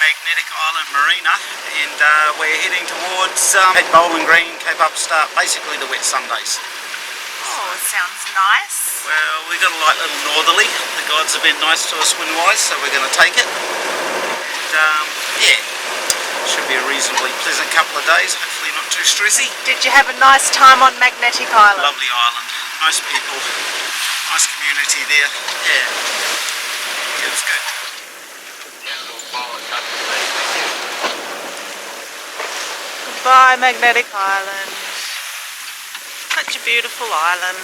Magnetic Island Marina, and we're heading towards Cape Bowen Green, Cape Upstart, basically the Whitsundays. Oh, sounds nice. Well, we got a light little northerly. The gods have been nice to us wind-wise, so we're going to take it. And yeah, should be a reasonably pleasant couple of days, hopefully not too stressy. Did you have a nice time on Magnetic Island? Lovely island, nice people, nice community there. Yeah, it was good. Goodbye, Magnetic Island. Such a beautiful island.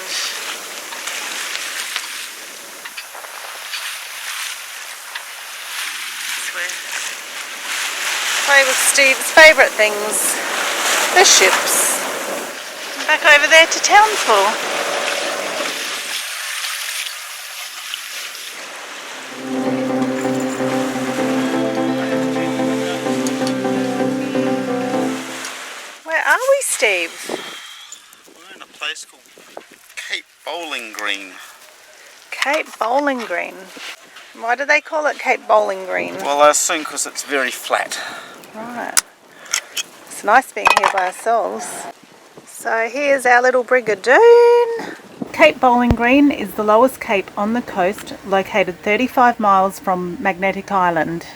Play with Steve's favourite things, the ships. Back over there to Townsville. Where are we, Steve? We're in a place called Cape Bowling Green. Cape Bowling Green. Why do they call it Cape Bowling Green? Well, I assume because it's very flat. Right. It's nice being here by ourselves. So here's our little brigadoon. Cape Bowling Green is the lowest cape on the coast, located 35 miles from Magnetic Island.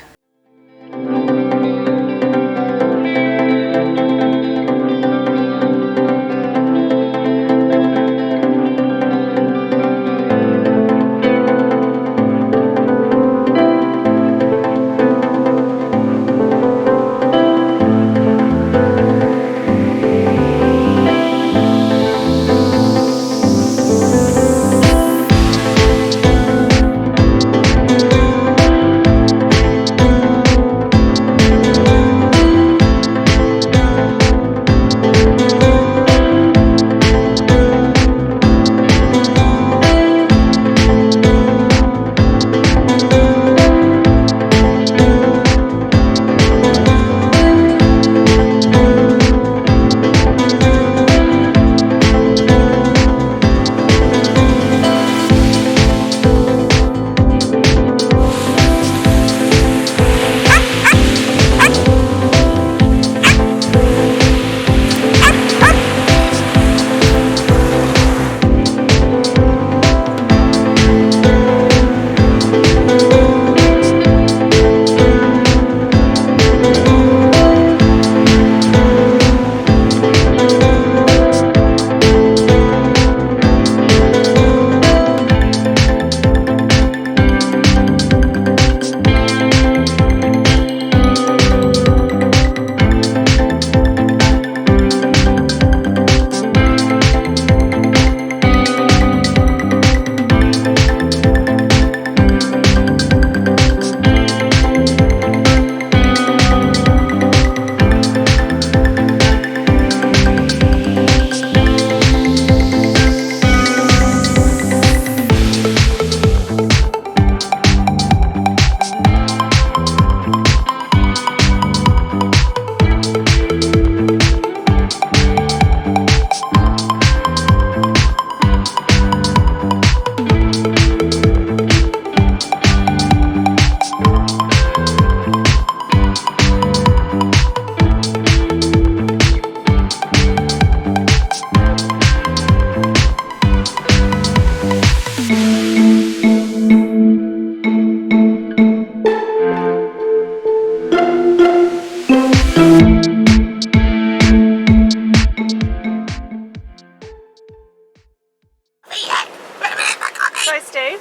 So Steve,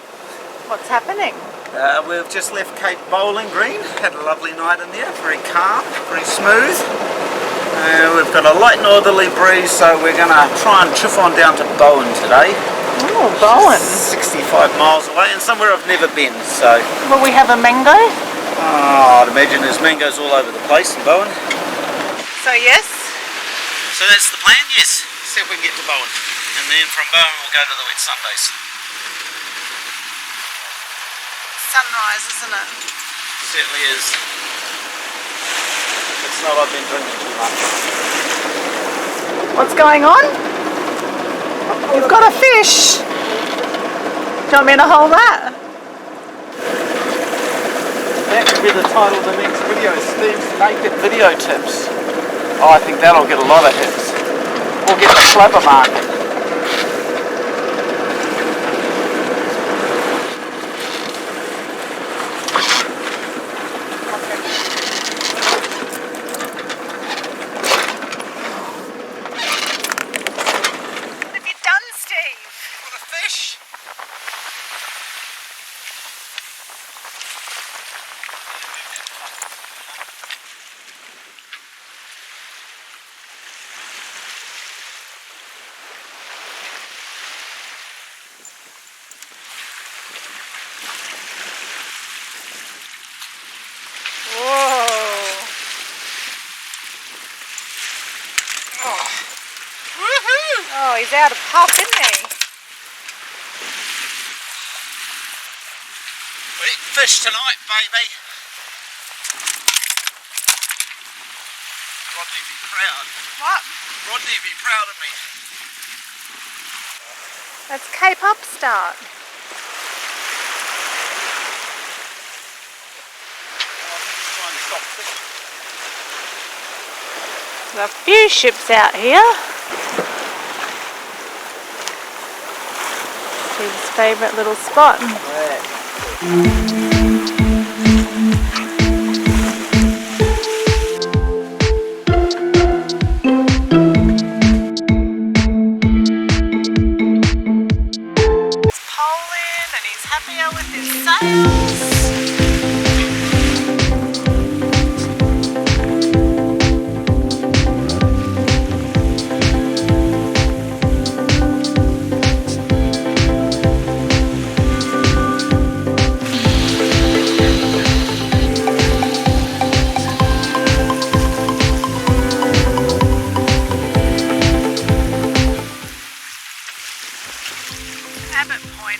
what's happening? We've just left Cape Bowling Green, had a lovely night in there, very calm, very smooth. We've got a light northerly breeze, so we're going to try and chuff on down to Bowen today. Oh, Bowen. 65 miles away, and somewhere I've never been, so... Will we have a mango? Oh, I'd imagine there's mangoes all over the place in Bowen. So yes? So that's the plan, yes. See if we can get to Bowen. And then from Bowen we'll go to the Whitsundays. Sunrise, isn't it? Certainly is. It's not I've been drinking too much. What's going on? You've got a fish. Do you want me to hold that? That could be the title of the next video, Steve's Naked Video Tips. Oh, I think that'll get a lot of hits. We'll get the flapper market. What have you done, Steve? What a fish! Oh, he's out of puff, isn't he? We eat fish tonight, baby. Rodney be proud. What? Rodney be proud of me. That's Cape Upstart. There's a few ships out here. Steve's favourite little spot. Happier with his sails. Abbot Point.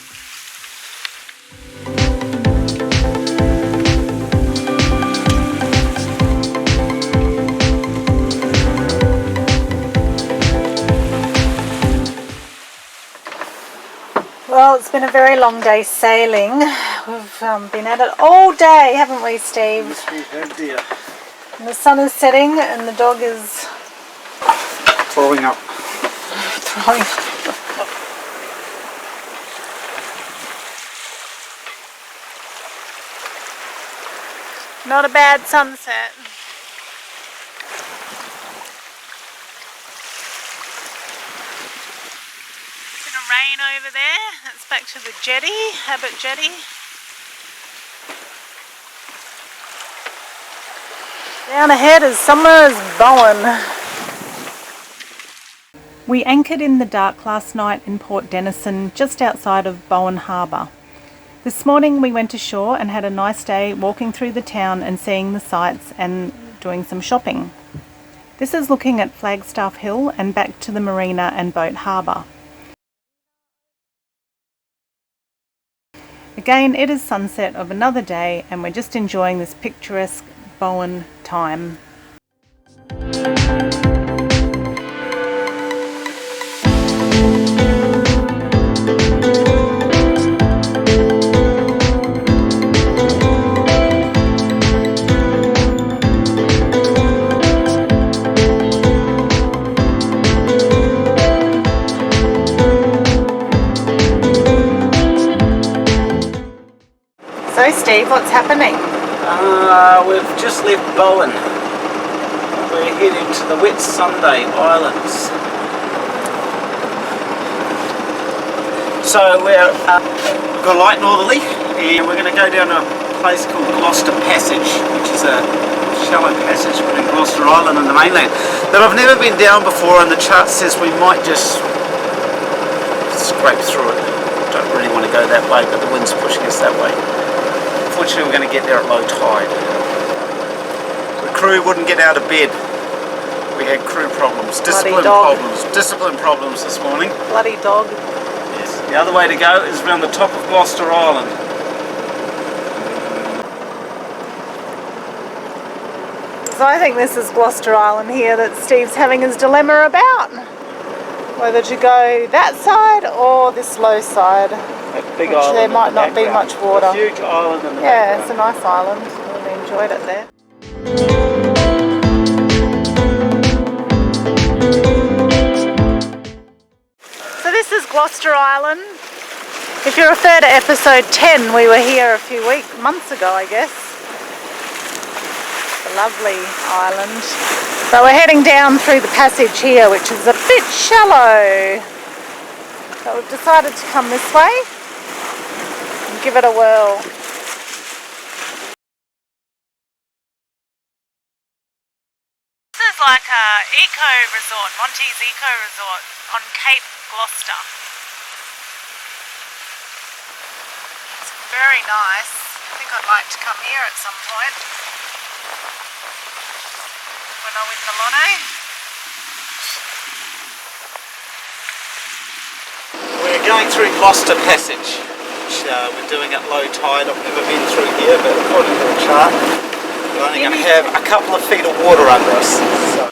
Well, it's been a very long day sailing. We've been at it all day, haven't we, Steve? Yes, we have, dear. And the sun is setting and the dog is Throwing up. throwing up. Not a bad sunset. Bit of rain over there. That's back to the jetty, Abbot Jetty. Down ahead is somewhere is Bowen. We anchored in the dark last night in Port Denison, just outside of Bowen Harbour. This morning we went ashore and had a nice day walking through the town and seeing the sights and doing some shopping. This is looking at Flagstaff Hill and back to the marina and boat harbour. Again, it is sunset of another day and we're just enjoying this picturesque Bowen time. So Steve, what's happening? We've just left Bowen. We're heading to the Whitsundays Islands. So we've got a light northerly and we're going to go down to a place called Gloucester Passage, which is a shallow passage between Gloucester Island and the mainland that I've never been down before, and the chart says we might just scrape through it. Don't really want to go that way, but the wind's pushing us that way. Unfortunately, we're going to get there at low tide. The crew wouldn't get out of bed. We had crew problems, discipline problems this morning. Bloody dog. Yes. The other way to go is around the top of Gloucester Island. So I think this is Gloucester Island here that Steve's having his dilemma about. Whether to go that side or this low side. That big which island there might not be background. much water. A huge island in the Yeah, background. it's a nice island. enjoyed it there. So this is Gloucester Island. If you refer to episode 10, we were here a few months ago, I guess. It's a lovely island. So we're heading down through the passage here, which is a bit shallow. So we've decided to come this way and give it a whirl. This is like a eco resort, Monty's Eco Resort on Cape Gloucester. It's very nice. I think I'd like to come here at some point when I win the lotto. We're going through Gloucester Passage, which we're doing at low tide. I've never been through here, but according to the chart, we're only going to have a couple of feet of water under us. So.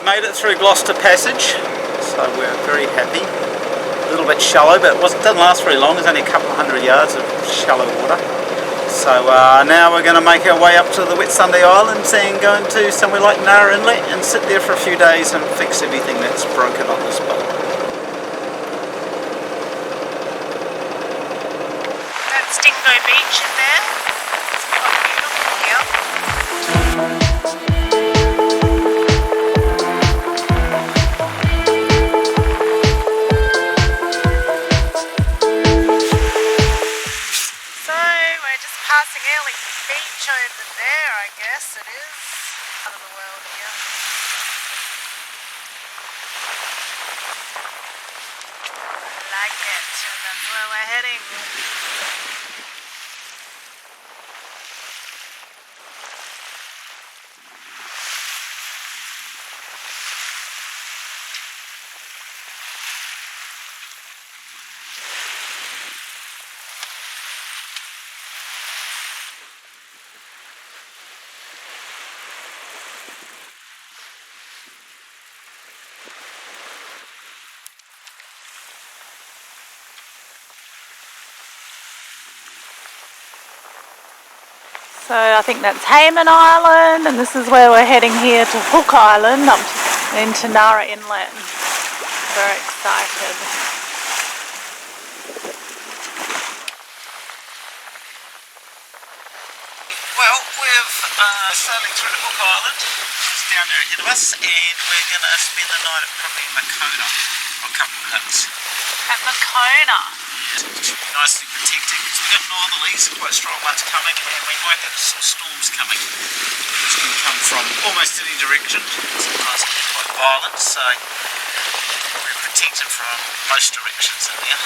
Made it through Gloucester Passage, so we're very happy. A little bit shallow, but it didn't last very long. There's only a couple of 100 yards of shallow water. So now we're going to make our way up to the Whitsunday Islands and go into somewhere like Macona Inlet and sit there for a few days and fix everything that's broken on this boat. That's Dingo Beach in there. It's quite beautiful here. Passing Early Beach over there, I guess it is. Out of the world here. I like it, and that's where we're heading. So I think that's Hayman Island, and this is where we're heading here to Hook Island, up into Macona Inlet. Very excited. Well, we're sailing through to Hook Island, it's down there ahead of us, and we're going to spend the night at probably Macona for a couple of nights. At Macona? Yeah, it should be nicely protected because we've got northerlies, quite strong ones coming, and we might have some storms coming, which can come from almost any direction. Sometimes it can be quite violent, so we're protected from most directions in there.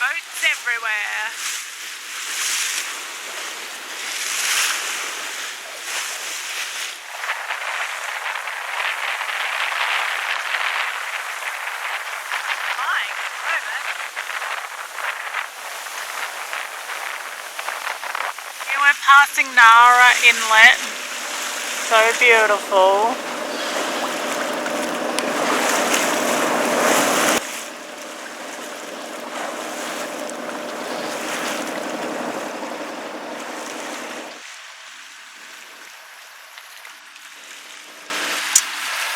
Boats everywhere. Here we're passing Macona Inlet. So beautiful.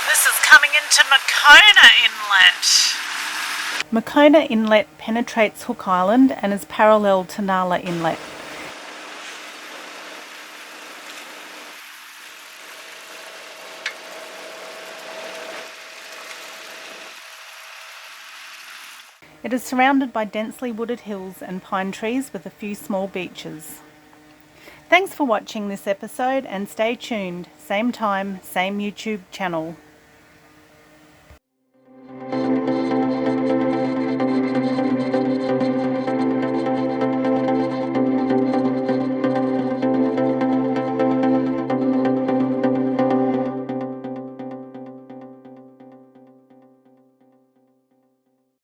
This is coming into Macona Inlet. Macona Inlet penetrates Hook Island and is parallel to Macona Inlet. It is surrounded by densely wooded hills and pine trees with a few small beaches. Thanks for watching this episode and stay tuned. Same time, same YouTube channel.